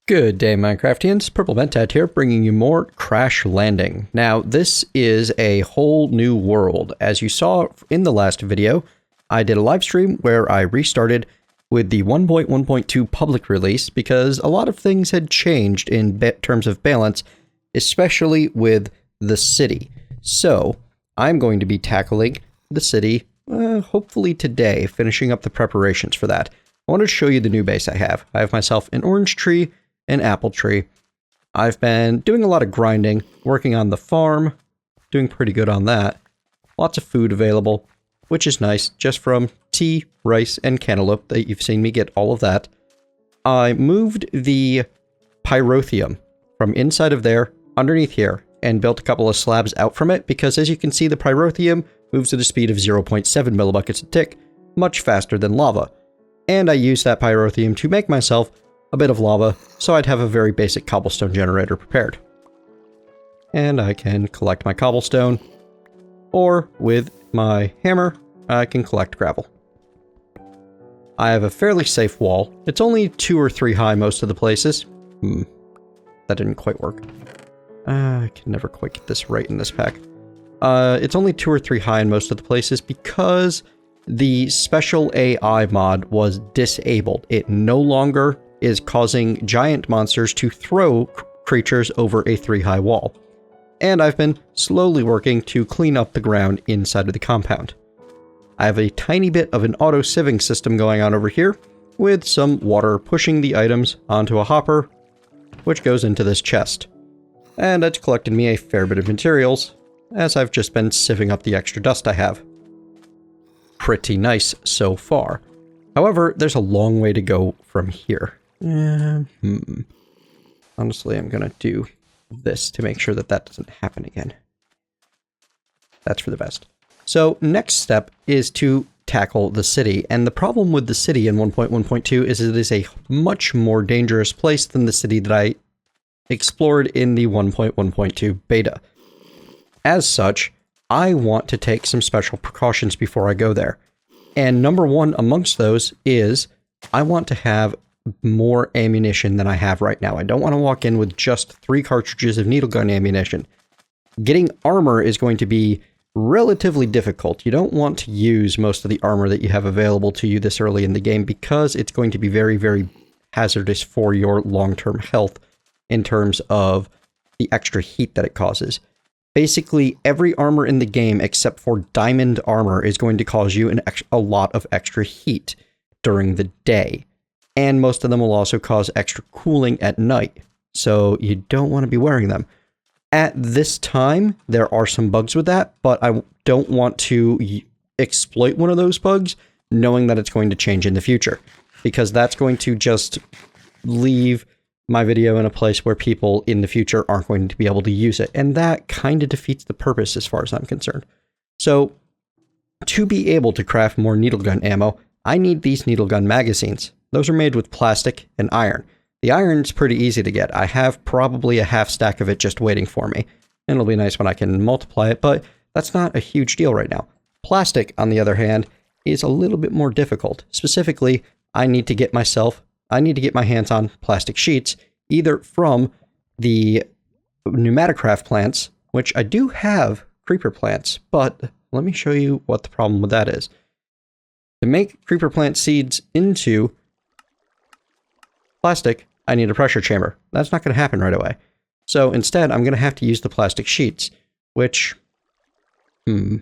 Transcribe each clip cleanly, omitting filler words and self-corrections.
Good day, Minecraftians. Purple Mentat here, bringing you more Crash Landing. Now, this is a whole new world. As you saw in the last video, I did a live stream where I restarted with the 1.1.2 public release because a lot of things had changed in terms of balance, especially with the city. So, I'm going to be tackling the city, hopefully today, finishing up the preparations for that. I wanted to show you the new base I have. I have myself an orange tree, an apple tree. I've been doing a lot of grinding, working on the farm, doing pretty good on that. Lots of food available, which is nice, just from tea, rice, and cantaloupe that you've seen me get all of that. I moved the pyrotheum from inside of there, underneath here, and built a couple of slabs out from it, because as you can see, the pyrotheum moves at a speed of 0.7 millibuckets a tick, much faster than lava. And I used that pyrotheum to make myself a bit of lava, so I'd have a very basic cobblestone generator prepared. And I can collect my cobblestone, or with my hammer, I can collect gravel. I have a fairly safe wall. It's only 2 or 3 high most of the places. That didn't quite work. I can never quite get this right in this pack. It's only 2 or 3 high in most of the places because the special AI mod was disabled. It no longer is causing giant monsters to throw creatures over a 3-high wall. And I've been slowly working to clean up the ground inside of the compound. I have a tiny bit of an auto-sieving system going on over here, with some water pushing the items onto a hopper, which goes into this chest. And it's collected me a fair bit of materials, as I've just been sieving up the extra dust I have. Pretty nice so far. However, there's a long way to go from here. Honestly, I'm gonna do this to make sure that that doesn't happen again. That's for the best. So, next step is to tackle the city. And the problem with the city in 1.1.2 is it is a much more dangerous place than the city that I explored in the 1.1.2 beta. As such, I want to take some special precautions before I go there. And number one amongst those is I want to have more ammunition than I have right now. I don't want to walk in with just 3 cartridges of needle gun ammunition. Getting armor is going to be relatively difficult. You don't want to use most of the armor that you have available to you this early in the game because it's going to be very, very hazardous for your long-term health in terms of the extra heat that it causes. Basically, every armor in the game except for diamond armor is going to cause you a lot of extra heat during the day. And most of them will also cause extra cooling at night, so you don't want to be wearing them. At this time, there are some bugs with that, but I don't want to exploit one of those bugs, knowing that it's going to change in the future, because that's going to just leave my video in a place where people in the future aren't going to be able to use it, and that kind of defeats the purpose as far as I'm concerned. So, to be able to craft more needle gun ammo, I need these needle gun magazines. Those are made with plastic and iron. The iron's pretty easy to get. I have probably a half stack of it just waiting for me. And it'll be nice when I can multiply it, but that's not a huge deal right now. Plastic, on the other hand, is a little bit more difficult. Specifically, I need to get my hands on plastic sheets, either from the PneumaticCraft plants, which I do have creeper plants, but let me show you what the problem with that is. To make creeper plant seeds into plastic, I need a pressure chamber. That's not going to happen right away. So instead, I'm going to have to use the plastic sheets, which, let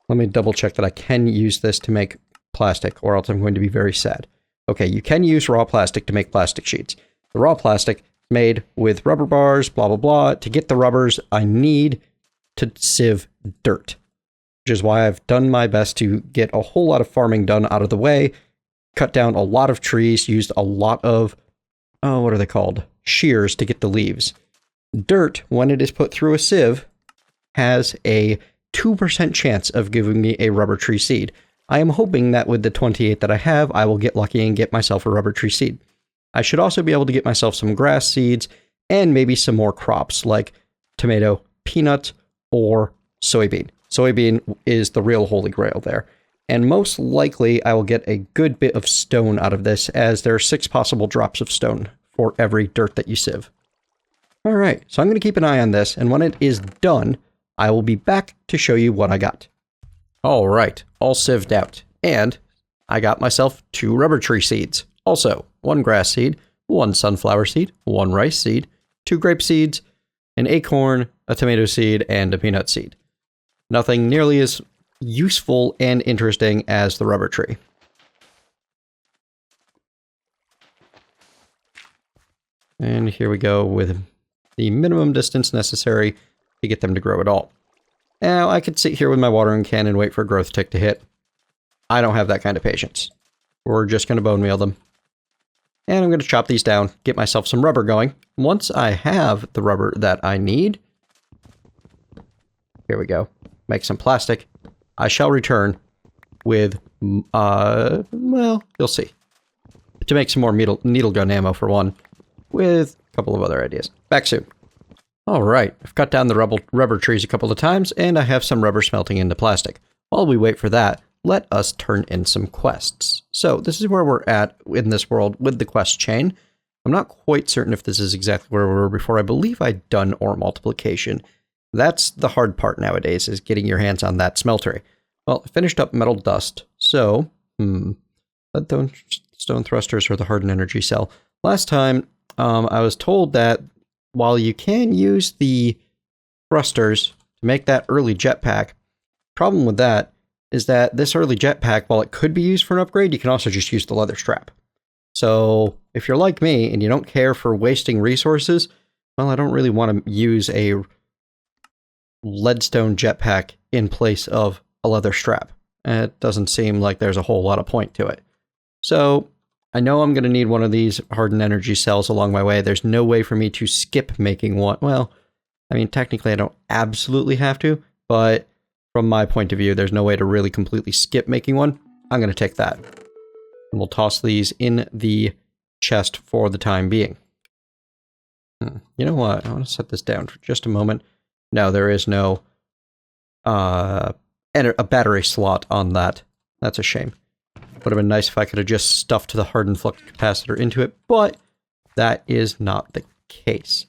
me double check that I can use this to make plastic, or else I'm going to be very sad. Okay, you can use raw plastic to make plastic sheets. The raw plastic is made with rubber bars, blah, blah, blah. To get the rubbers, I need to sieve dirt, which is why I've done my best to get a whole lot of farming done out of the way, cut down a lot of trees, used a lot of, what are they called? Shears to get the leaves. Dirt, when it is put through a sieve, has a 2% chance of giving me a rubber tree seed. I am hoping that with the 28 that I have, I will get lucky and get myself a rubber tree seed. I should also be able to get myself some grass seeds and maybe some more crops like tomato, peanut, or soybean. Soybean is the real holy grail there. And most likely I will get a good bit of stone out of this, as there are 6 possible drops of stone for every dirt that you sieve. Alright, so I'm going to keep an eye on this, and when it is done, I will be back to show you what I got. Alright, all sieved out, and I got myself 2 rubber tree seeds. Also, 1 grass seed, 1 sunflower seed, 1 rice seed, 2 grape seeds, an acorn, a tomato seed, and a peanut seed. Nothing nearly as useful and interesting as the rubber tree. And here we go with the minimum distance necessary to get them to grow at all. Now, I could sit here with my watering can and wait for a growth tick to hit. I don't have that kind of patience. We're just going to bone meal them. And I'm going to chop these down, get myself some rubber going. Once I have the rubber that I need, here we go, make some plastic, I shall return with, well, you'll see. To make some more needle gun ammo for one, with a couple of other ideas. Back soon. Alright, I've cut down the rubber trees a couple of times, and I have some rubber smelting into plastic. While we wait for that, let us turn in some quests. So, this is where we're at in this world with the quest chain. I'm not quite certain if this is exactly where we were before. I believe I'd done ore multiplication. That's the hard part nowadays, is getting your hands on that smeltery. Well, I finished up metal dust, so, stone thrusters or the hardened energy cell. Last time, I was told that while you can use the thrusters to make that early jetpack, problem with that is that this early jetpack, while it could be used for an upgrade, you can also just use the leather strap. So if you're like me and you don't care for wasting resources, well, I don't really want to use a leadstone jetpack in place of a leather strap. It doesn't seem like there's a whole lot of point to it. So I know I'm going to need one of these hardened energy cells along my way. There's no way for me to skip making one. Well, I mean, technically I don't absolutely have to, but from my point of view, there's no way to really completely skip making one. I'm going to take that. And we'll toss these in the chest for the time being. You know what? I want to set this down for just a moment. No, there is no a battery slot on that. That's a shame. Would have been nice if I could have just stuffed the hardened flux capacitor into it, but that is not the case.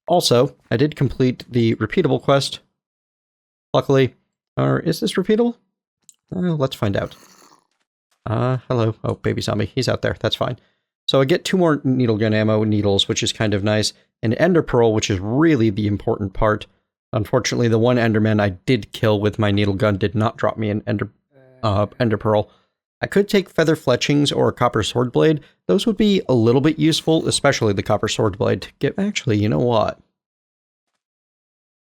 Also, I did complete the repeatable quest. Luckily, or is this repeatable? Let's find out. Hello. Oh, baby zombie. He's out there. That's fine. So I get 2 more needle gun ammo needles, which is kind of nice. An ender pearl, which is really the important part. Unfortunately, the one enderman I did kill with my needle gun did not drop me an ender pearl. I could take feather fletchings or a copper sword blade. Those would be a little bit useful, especially the copper sword blade to get... Actually, you know what?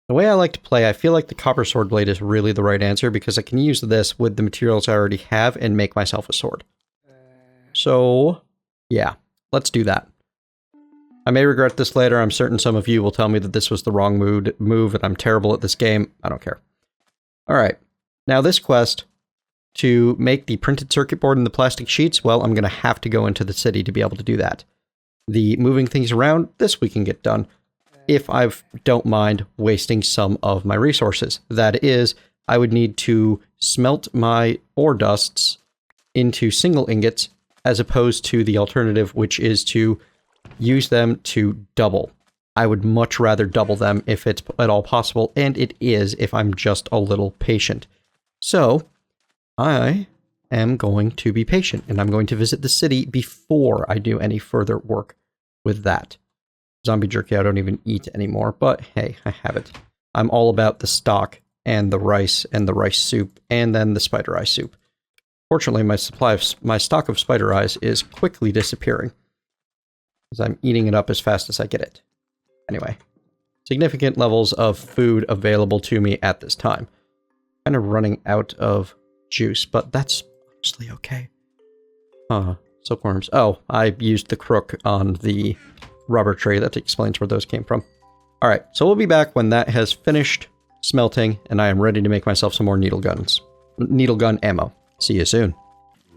The way I like to play, I feel like the copper sword blade is really the right answer because I can use this with the materials I already have and make myself a sword. So, yeah, let's do that. I may regret this later. I'm certain some of you will tell me that this was the wrong move and I'm terrible at this game. I don't care. Alright, now this quest... To make the printed circuit board and the plastic sheets, well, I'm going to have to go into the city to be able to do that. The moving things around, this we can get done, if I don't mind wasting some of my resources. That is, I would need to smelt my ore dusts into single ingots, as opposed to the alternative, which is to use them to double. I would much rather double them if it's at all possible, and it is if I'm just a little patient. So... I am going to be patient, and I'm going to visit the city before I do any further work with that. Zombie jerky I don't even eat anymore, but hey, I have it. I'm all about the stock and the rice soup, and then the spider eye soup. Fortunately, my stock of spider eyes is quickly disappearing, because I'm eating it up as fast as I get it. Anyway, significant levels of food available to me at this time. Kind of running out of juice, but that's honestly okay. Silkworms. Oh, I used the crook on the rubber tree. That explains where those came from. Alright, so we'll be back when that has finished smelting, and I am ready to make myself some more needle gun ammo. See you soon.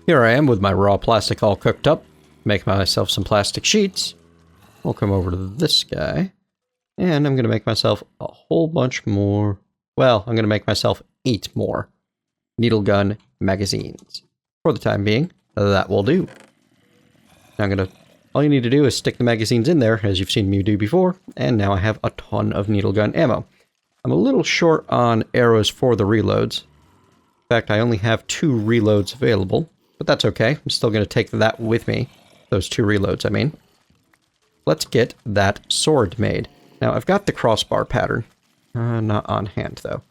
Here I am with my raw plastic all cooked up. Make myself some plastic sheets. We'll come over to this guy, and I'm going to make myself a whole bunch more. Well, I'm going to make myself 8 more needle gun magazines. For the time being, that will do. Now I'm going to all you need to do is stick the magazines in there, as you've seen me do before, and now I have a ton of needle gun ammo. I'm a little short on arrows for the reloads. In fact, I only have 2 reloads available, but that's okay. I'm still going to take that with me. Those 2 reloads, I mean. Let's get that sword made. Now, I've got the crossbar pattern. Not on hand, though.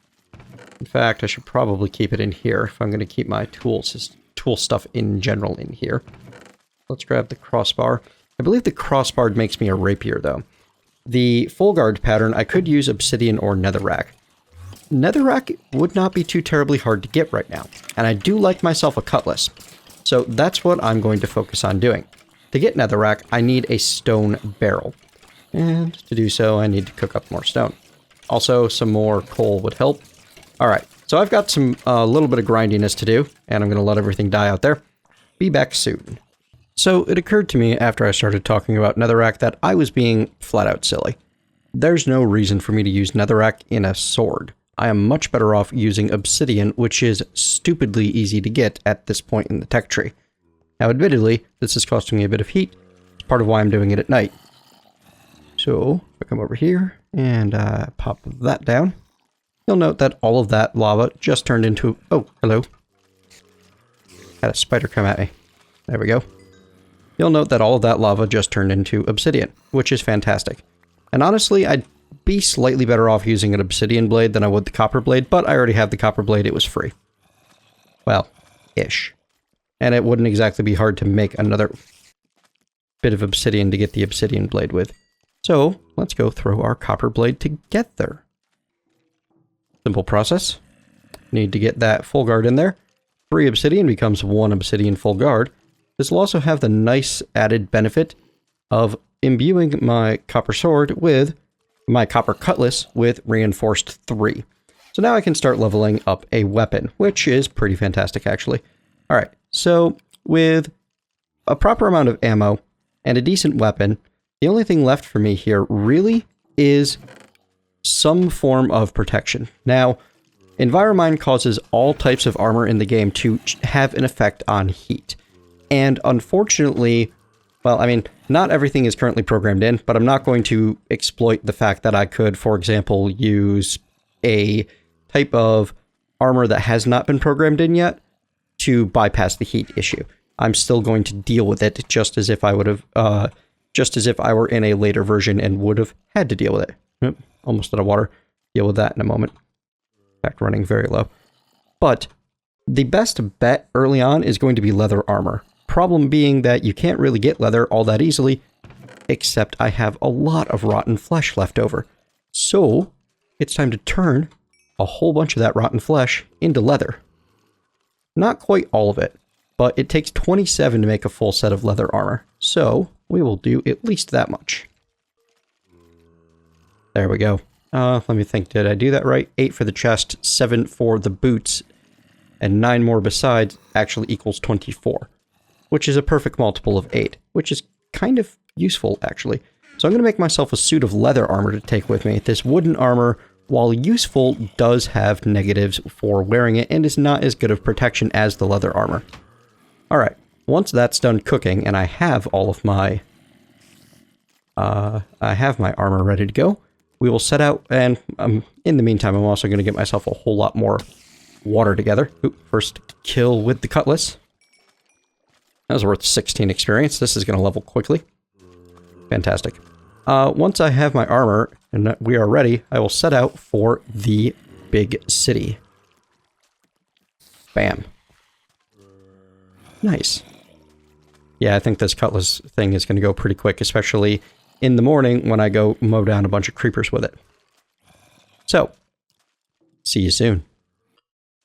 In fact, I should probably keep it in here if I'm going to keep my tool stuff in general in here. Let's grab the crossbar. I believe the crossbar makes me a rapier, though. The full guard pattern, I could use obsidian or netherrack. Netherrack would not be too terribly hard to get right now, and I do like myself a cutlass. So that's what I'm going to focus on doing. To get netherrack, I need a stone barrel. And to do so, I need to cook up more stone. Also, some more coal would help. Alright, so I've got a little bit of grindiness to do, and I'm going to let everything die out there. Be back soon. So it occurred to me after I started talking about netherrack that I was being flat out silly. There's no reason for me to use netherrack in a sword. I am much better off using obsidian, which is stupidly easy to get at this point in the tech tree. Now admittedly, this is costing me a bit of heat. It's part of why I'm doing it at night. So, if I come over here and pop that down, you'll note that all of that lava just turned into... Oh, hello. Had a spider come at me. There we go. You'll note that all of that lava just turned into obsidian, which is fantastic. And honestly, I'd be slightly better off using an obsidian blade than I would the copper blade, but I already have the copper blade, it was free. Well, ish. And it wouldn't exactly be hard to make another bit of obsidian to get the obsidian blade with. So, let's go throw our copper blade together. Simple process. Need to get that full guard in there. 3 obsidian becomes 1 obsidian full guard. This will also have the nice added benefit of imbuing my copper sword with my copper cutlass with reinforced 3. So now I can start leveling up a weapon, which is pretty fantastic actually. Alright, so with a proper amount of ammo and a decent weapon, the only thing left for me here really is some form of protection. Now, Enviromine causes all types of armor in the game to have an effect on heat. And unfortunately, well, I mean, not everything is currently programmed in, but I'm not going to exploit the fact that I could, for example, use a type of armor that has not been programmed in yet to bypass the heat issue. I'm still going to deal with it just as if I would have, just as if I were in a later version and would have had to deal with it. Oop, almost out of water. Deal with that in a moment. In fact, running very low. But the best bet early on is going to be leather armor. Problem being that you can't really get leather all that easily, except I have a lot of rotten flesh left over. So, it's time to turn a whole bunch of that rotten flesh into leather. Not quite all of it, but it takes 27 to make a full set of leather armor. So, we will do at least that much. There we go. Let me think, did I do that right? 8 for the chest, 7 for the boots, and 9 more besides actually equals 24. Which is a perfect multiple of 8, which is kind of useful, actually. So I'm going to make myself a suit of leather armor to take with me. This wooden armor, while useful, does have negatives for wearing it, and is not as good of protection as the leather armor. Alright, once that's done cooking, and I have all of my... I have my armor ready to go, we will set out, and in the meantime, I'm also going to get myself a whole lot more water together. Oop, first kill with the cutlass. That was worth 16 experience. This is going to level quickly. Fantastic. Once I have my armor and we are ready, I will set out for the big city. Bam. Nice. Yeah, I think this cutlass thing is going to go pretty quick, especially in the morning when I go mow down a bunch of creepers with it. So, see you soon.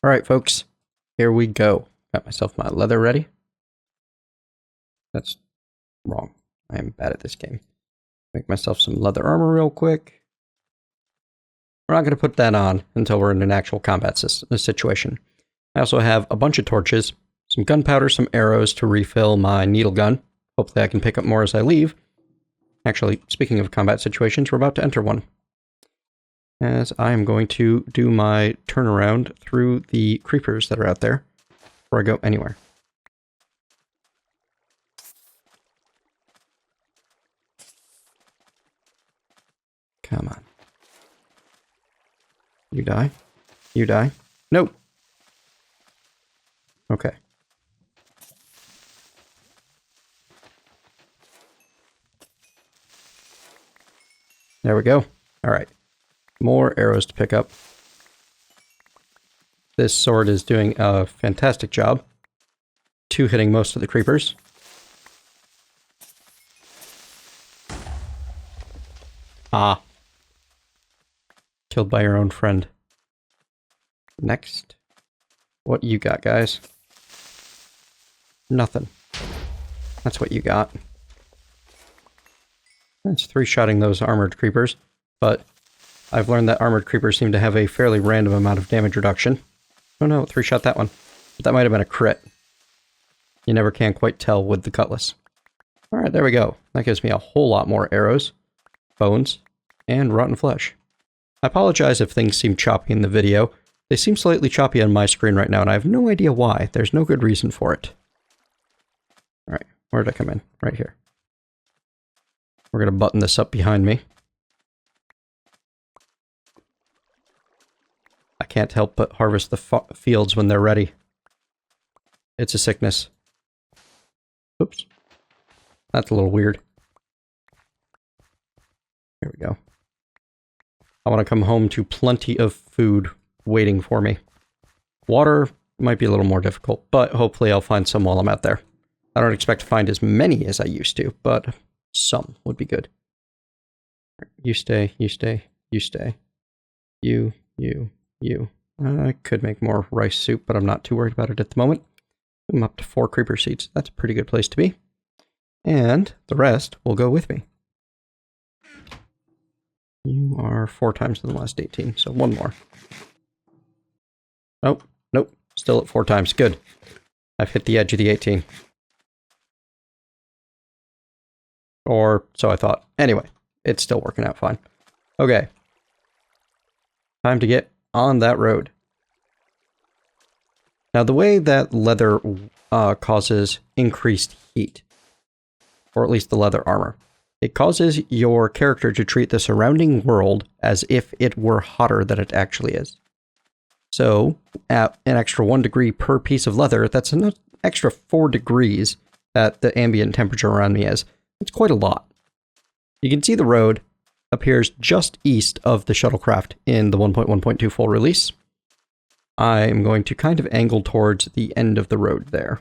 Alright, folks. Here we go. Got myself my leather ready. That's wrong. I am bad at this game. Make myself some leather armor real quick. We're not going to put that on until we're in an actual combat situation. I also have a bunch of torches, some gunpowder, some arrows to refill my needle gun. Hopefully I can pick up more as I leave. Actually, speaking of combat situations, we're about to enter one. As I am going to do my turnaround through the creepers that are out there before I go anywhere. Come on. You die. You die. Nope. Okay. There we go. All right. More arrows to pick up. This sword is doing a fantastic job. Two-hitting most of the creepers. Ah. Killed by your own friend. Next. What you got, guys? Nothing. That's what you got. It's three-shotting those armored creepers, but I've learned that armored creepers seem to have a fairly random amount of damage reduction. Oh no, three-shot that one. But that might have been a crit. You never can quite tell with the cutlass. Alright, there we go. That gives me a whole lot more arrows, bones, and rotten flesh. I apologize if things seem choppy in the video. They seem slightly choppy on my screen right now, and I have no idea why. There's no good reason for it. Alright, where did I come in? Right here. We're going to button this up behind me. I can't help but harvest the fields when they're ready. It's a sickness. Oops. That's a little weird. Here we go. I want to come home to plenty of food waiting for me. Water might be a little more difficult, but hopefully I'll find some while I'm out there. I don't expect to find as many as I used to, but some would be good. You stay, you stay, you stay. You. I could make more rice soup, but I'm not too worried about it at the moment. I'm up to 4 creeper seeds. That's a pretty good place to be. And the rest will go with me. You are 4 times in the last 18, so 1 more. Oh, nope. Still at 4 times. Good. I've hit the edge of the 18. Or so I thought. Anyway, it's still working out fine. Okay. Time to get on that road. Now, the way that leather causes increased heat, or at least the leather armor, it causes your character to treat the surrounding world as if it were hotter than it actually is. So, at an extra 1 degree per piece of leather, that's an extra 4 degrees that the ambient temperature around me is. It's quite a lot. You can see the road appears just east of the shuttlecraft in the 1.1.2 full release. I am going to kind of angle towards the end of the road there.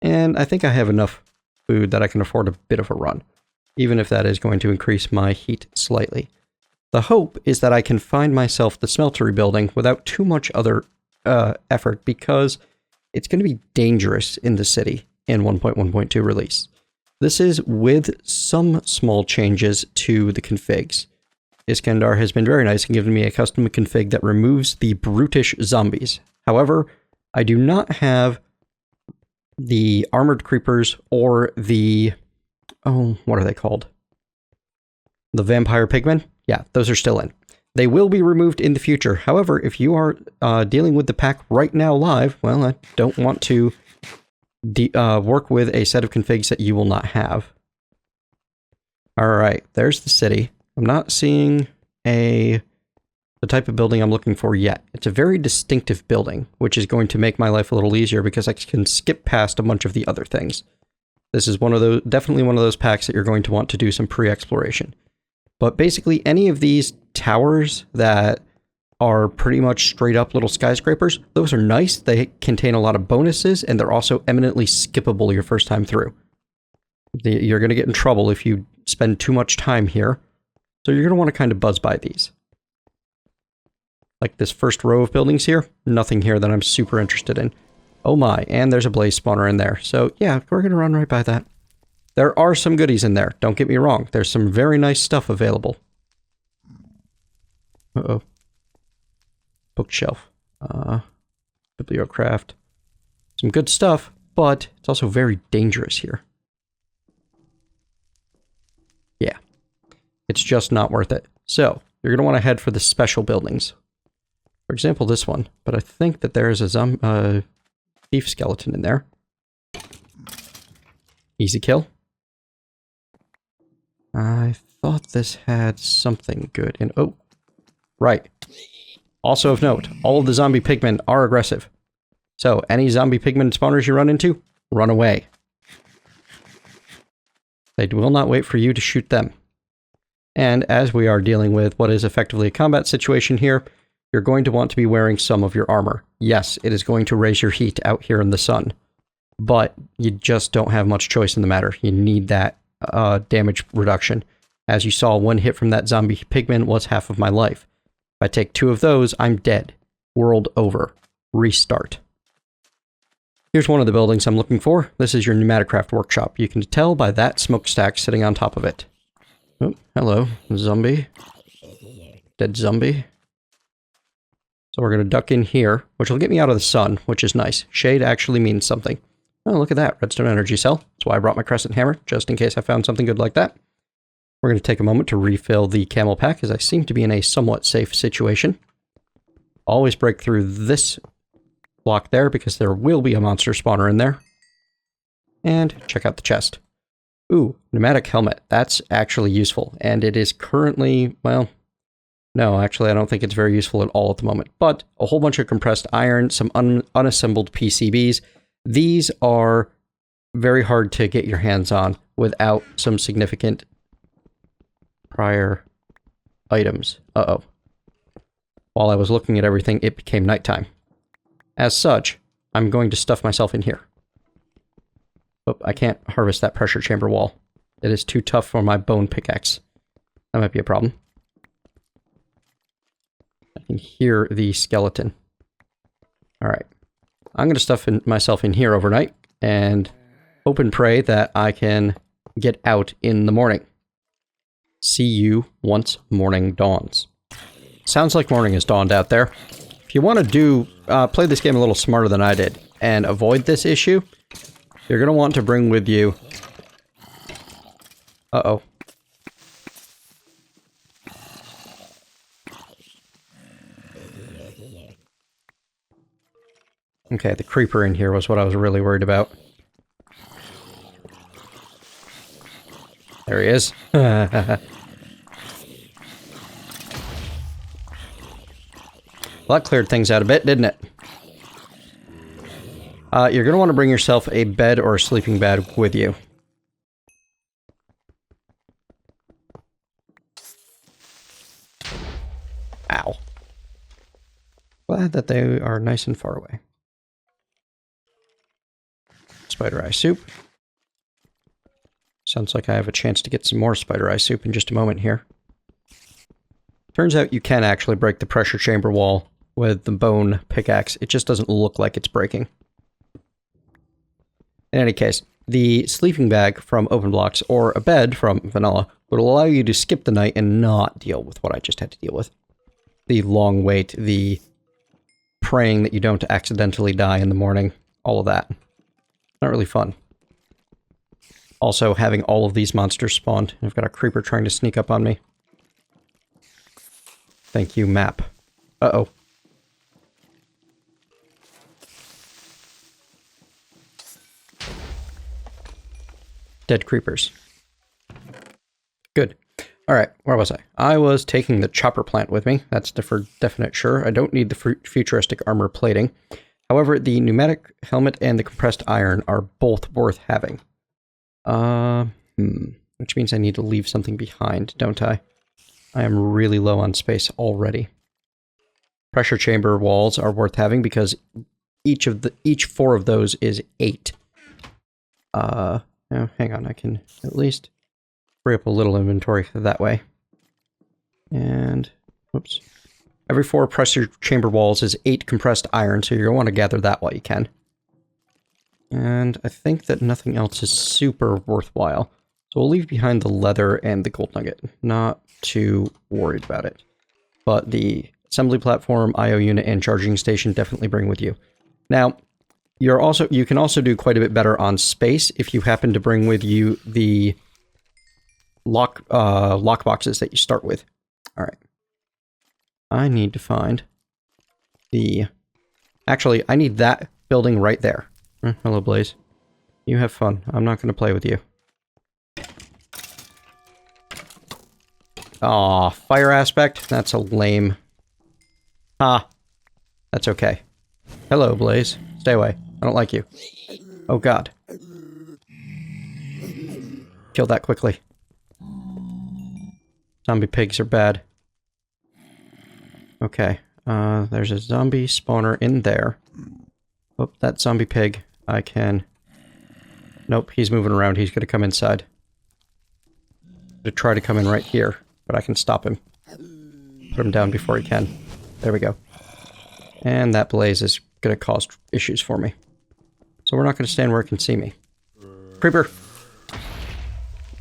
And I think I have enough food that I can afford a bit of a run, even if that is going to increase my heat slightly. The hope is that I can find myself the smeltery building without too much other effort, because it's going to be dangerous in the city in 1.1.2 release. This is with some small changes to the configs. Iskandar has been very nice and given me a custom config that removes the brutish zombies. However, I do not have the armored creepers or the... oh, what are they called? The vampire pigmen? Yeah, those are still in. They will be removed in the future. However, if you are dealing with the pack right now live, well, I don't want to work with a set of configs that you will not have. Alright, there's the city. I'm not seeing the type of building I'm looking for yet. It's a very distinctive building, which is going to make my life a little easier because I can skip past a bunch of the other things. This is definitely one of those packs that you're going to want to do some pre-exploration. But basically, any of these towers that are pretty much straight up little skyscrapers, those are nice. They contain a lot of bonuses, and they're also eminently skippable your first time through. You're going to get in trouble if you spend too much time here. So you're going to want to kind of buzz by these. Like this first row of buildings here, nothing here that I'm super interested in. Oh my, and there's a blaze spawner in there. So yeah, we're going to run right by that. There are some goodies in there, don't get me wrong. There's some very nice stuff available. Uh-oh. Bookshelf. BiblioCraft. Some good stuff, but it's also very dangerous here. Yeah. It's just not worth it. So, you're going to want to head for the special buildings. For example, this one. But I think that there is a thief skeleton in there. Easy kill. I thought this had something good in... Oh, right. Also of note, all of the zombie pigmen are aggressive. So, any zombie pigmen spawners you run into, run away. They will not wait for you to shoot them. And as we are dealing with what is effectively a combat situation here, you're going to want to be wearing some of your armor. Yes, it is going to raise your heat out here in the sun, but you just don't have much choice in the matter. You need that damage reduction. As you saw, one hit from that zombie pigman was half of my life. If I take 2 of those, I'm dead. World over. Restart. Here's one of the buildings I'm looking for. This is your PneumaticCraft workshop. You can tell by that smokestack sitting on top of it. Oh, hello, zombie. Dead zombie. So we're going to duck in here, which will get me out of the sun, which is nice. Shade actually means something. Oh, look at that. Redstone energy cell. That's why I brought my crescent hammer, just in case I found something good like that. We're going to take a moment to refill the camel pack, as I seem to be in a somewhat safe situation. Always break through this block there, because there will be a monster spawner in there. And check out the chest. Ooh, pneumatic helmet. That's actually useful. And it is currently, well, no, actually I don't think it's very useful at all at the moment. But a whole bunch of compressed iron, some unassembled PCBs. These are very hard to get your hands on without some significant prior items. Uh-oh. While I was looking at everything, it became nighttime. As such, I'm going to stuff myself in here. Oh, I can't harvest that pressure chamber wall. It is too tough for my bone pickaxe. That might be a problem. I can hear the skeleton. Alright. I'm going to stuff myself in here overnight, and hope and pray that I can get out in the morning. See you once morning dawns. Sounds like morning has dawned out there. If you want to play this game a little smarter than I did, and avoid this issue, you're going to want to bring with you... Uh-oh. Okay, the creeper in here was what I was really worried about. There he is. Well, that cleared things out a bit, didn't it? You're going to want to bring yourself a bed or a sleeping bag with you. Ow. Glad that they are nice and far away. Spider eye soup. Sounds like I have a chance to get some more spider eye soup in just a moment here. Turns out you can actually break the pressure chamber wall with the bone pickaxe. It just doesn't look like it's breaking. In any case, the sleeping bag from OpenBlocks or a bed from Vanilla would allow you to skip the night and not deal with what I just had to deal with. The long wait, the praying that you don't accidentally die in the morning, all of that. Not really fun. Also, having all of these monsters spawned. I've got a creeper trying to sneak up on me. Thank you, map. Uh-oh. Dead creepers. Good. Alright, where was I? I was taking the chopper plant with me. That's for definite sure. I don't need the futuristic armor plating. However, the pneumatic helmet and the compressed iron are both worth having. Which means I need to leave something behind, don't I? I am really low on space already. Pressure chamber walls are worth having because each 4 of those is 8. Now, hang on, I can at least free up a little inventory that way. And, whoops. Every 4 pressure chamber walls is 8 compressed iron, so you're going to want to gather that while you can. And I think that nothing else is super worthwhile. So we'll leave behind the leather and the gold nugget. Not too worried about it. But the assembly platform, IO unit, and charging station definitely bring with you. Now, you can also do quite a bit better on space if you happen to bring with you the lock boxes that you start with. Alright. I need to find the... Actually, I need that building right there. Hello, Blaze. You have fun. I'm not going to play with you. Aw, fire aspect? That's a lame. Ah, that's okay. Hello, Blaze. Stay away. I don't like you. Oh god. Kill that quickly. Zombie pigs are bad. Okay. There's a zombie spawner in there. Oh, that zombie pig. I can... Nope, he's moving around. He's gonna come inside. To try to come in right here, but I can stop him. Put him down before he can. There we go. And that blaze is gonna cause issues for me. So we're not gonna stand where it can see me. Creeper!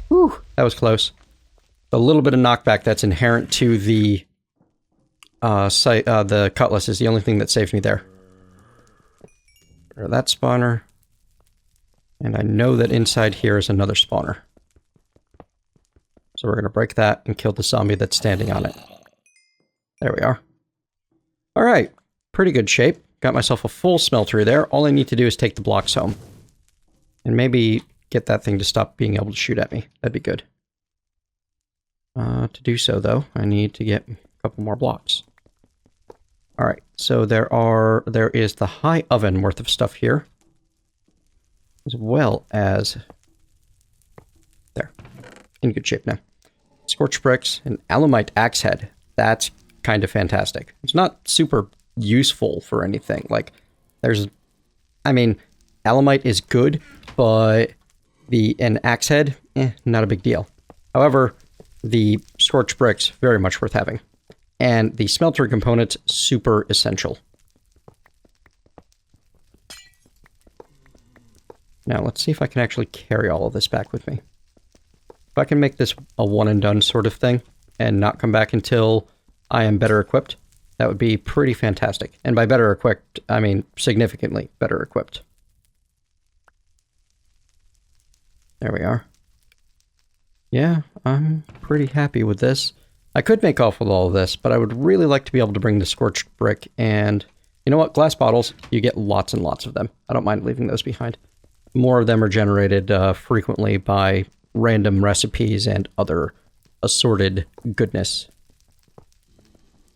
Whew, that was close. A little bit of knockback that's inherent to the cutlass is the only thing that saved me there. That spawner. And I know that inside here is another spawner. So we're going to break that and kill the zombie that's standing on it. There we are. Alright, pretty good shape. Got myself a full smeltery there. All I need to do is take the blocks home. And maybe get that thing to stop being able to shoot at me. That'd be good. To do so, though, I need to get a couple more blocks. Alright, so there is the high oven worth of stuff here. As well as... There. In good shape now. Scorched bricks, and alumite axe head. That's kind of fantastic. It's not super useful for anything. Like, I mean, alumite is good, but an axe head, not a big deal. However, the scorched bricks, very much worth having. And the smeltery components, super essential. Now, let's see if I can actually carry all of this back with me. If I can make this a one and done sort of thing, and not come back until I am better equipped, that would be pretty fantastic. And by better equipped, I mean significantly better equipped. There we are. Yeah, I'm pretty happy with this. I could make off with all of this, but I would really like to be able to bring the scorched brick and... You know what? Glass bottles, you get lots and lots of them. I don't mind leaving those behind. More of them are generated frequently by random recipes and other assorted goodness.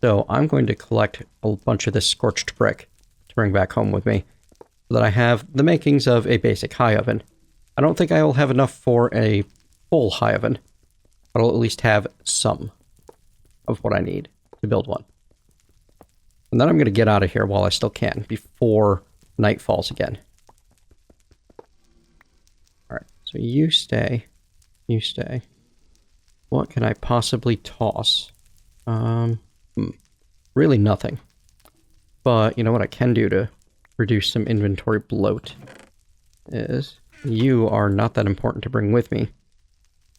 So I'm going to collect a bunch of this scorched brick to bring back home with me, so that I have the makings of a basic high oven. I don't think I will have enough for a full high oven, but I'll at least have some of what I need to build one. And then I'm going to get out of here while I still can, before night falls again. Alright, so you stay. You stay. What can I possibly toss? Really nothing. But you know what I can do to reduce some inventory bloat is you are not that important to bring with me.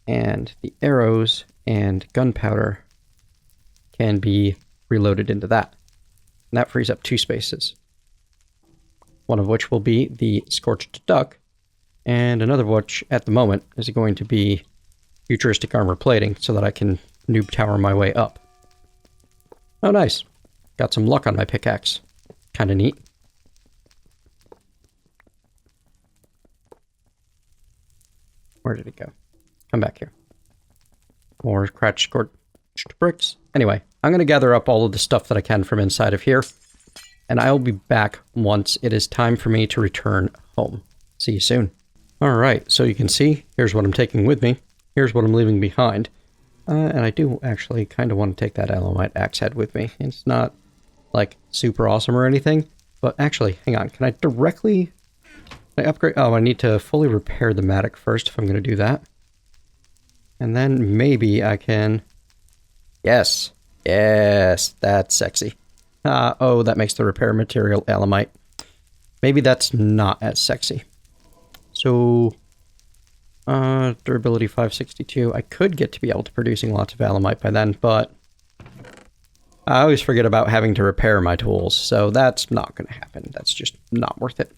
And the arrows and gunpowder can be reloaded into that. And that frees up 2 spaces. One of which will be the scorched duck, and another of which, at the moment, is going to be futuristic armor plating, so that I can noob tower my way up. Oh, nice. Got some luck on my pickaxe. Kinda neat. Where did it go? Come back here. More scorched bricks. Anyway, I'm going to gather up all of the stuff that I can from inside of here, and I'll be back once it is time for me to return home. See you soon. Alright, so you can see, here's what I'm taking with me. Here's what I'm leaving behind. And I do actually kind of want to take that alumite axe head with me. It's not, like, super awesome or anything, but actually, hang on, can I directly... Can I upgrade? Oh, I need to fully repair the mattock first if I'm going to do that. And then maybe I can... Yes. Yes, that's sexy. Oh, that makes the repair material alumite. Maybe that's not as sexy. So, durability 562. I could get to be able to producing lots of alumite by then, but I always forget about having to repair my tools, so that's not going to happen. That's just not worth it.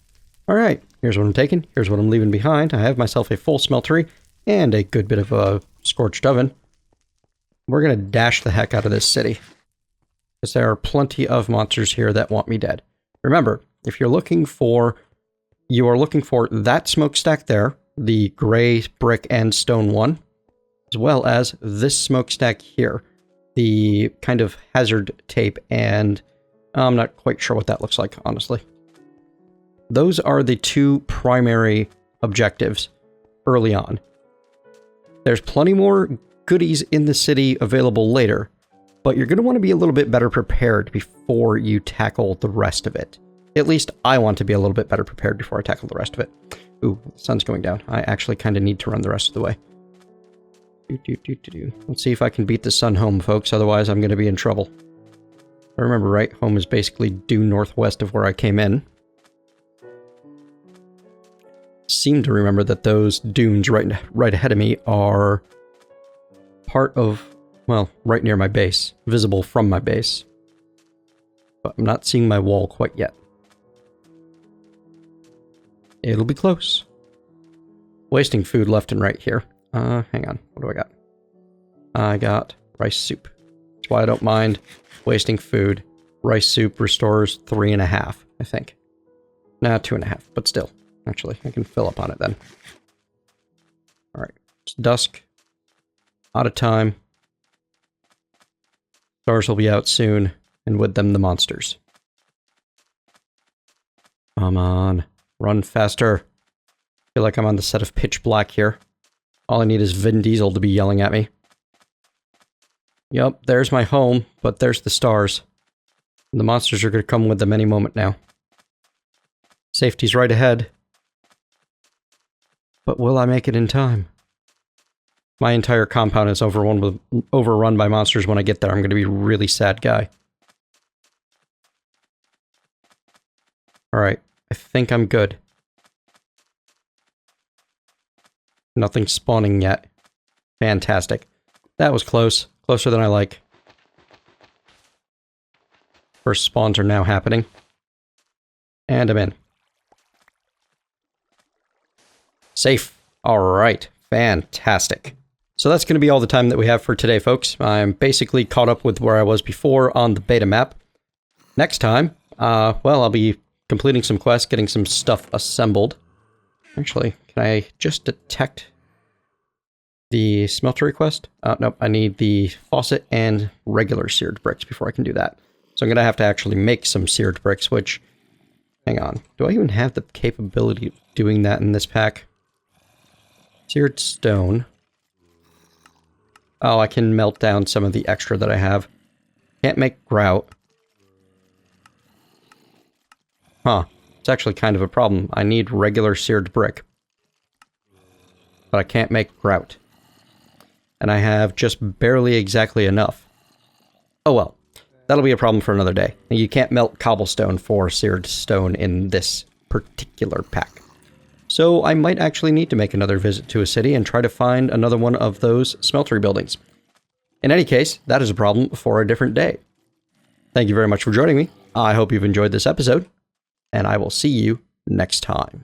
Alright, here's what I'm taking. Here's what I'm leaving behind. I have myself a full smeltery and a good bit of a scorched oven. We're going to dash the heck out of this city, because there are plenty of monsters here that want me dead. Remember, if you're looking for... You are looking for that smokestack there, the gray brick and stone one. as well as this smokestack here, the kind of hazard tape, and I'm not quite sure what that looks like, honestly. Those are the two primary objectives early on. There's plenty more goodies in the city available later, but you're going to want to be a little bit better prepared before you tackle the rest of it. At least I want to be a little bit better prepared before I tackle the rest of it. Ooh, the sun's going down. I actually kind of need to run the rest of the way. Let's see if I can beat the sun home, folks. Otherwise, I'm going to be in trouble. I remember right, home is basically due northwest of where I came in. Seem to remember that those dunes right ahead of me are part of, well, right near my base, visible from my base. But I'm not seeing my wall quite yet. It'll be close. Wasting food left and right here. Hang on. What do I got? I got rice soup. That's why I don't mind wasting food. Rice soup restores 3.5, I think. Nah, 2.5, but still. Actually, I can fill up on it then. Alright. It's dusk. Out of time. Stars will be out soon, and with them the monsters. Come on. Run faster. I feel like I'm on the set of Pitch Black here. All I need is Vin Diesel to be yelling at me. Yup, there's my home, but there's the stars. And the monsters are going to come with them any moment now. Safety's right ahead. But will I make it in time? My entire compound is overrun by monsters when I get there. I'm going to be a really sad guy. Alright, I think I'm good. Nothing spawning yet. Fantastic. That was close. Closer than I like. First spawns are now happening. And I'm in. Safe. Alright. Fantastic. So that's going to be all the time that we have for today, folks. I'm basically caught up with where I was before on the beta map. Next time, well, I'll be completing some quests, getting some stuff assembled. Actually, can I just detect the smeltery quest? Nope, I need the faucet and regular seared bricks before I can do that. So I'm going to have to actually make some seared bricks, which... Hang on. Do I even have the capability of doing that in this pack? Seared stone. Oh, I can melt down some of the extra that I have. Can't make grout. Huh. It's actually kind of a problem. I need regular seared brick. But I can't make grout. And I have just barely exactly enough. Oh well. That'll be a problem for another day. You can't melt cobblestone for seared stone in this particular pack. So I might actually need to make another visit to a city and try to find another one of those smeltery buildings. In any case, that is a problem for a different day. Thank you very much for joining me. I hope you've enjoyed this episode. And I will see you next time.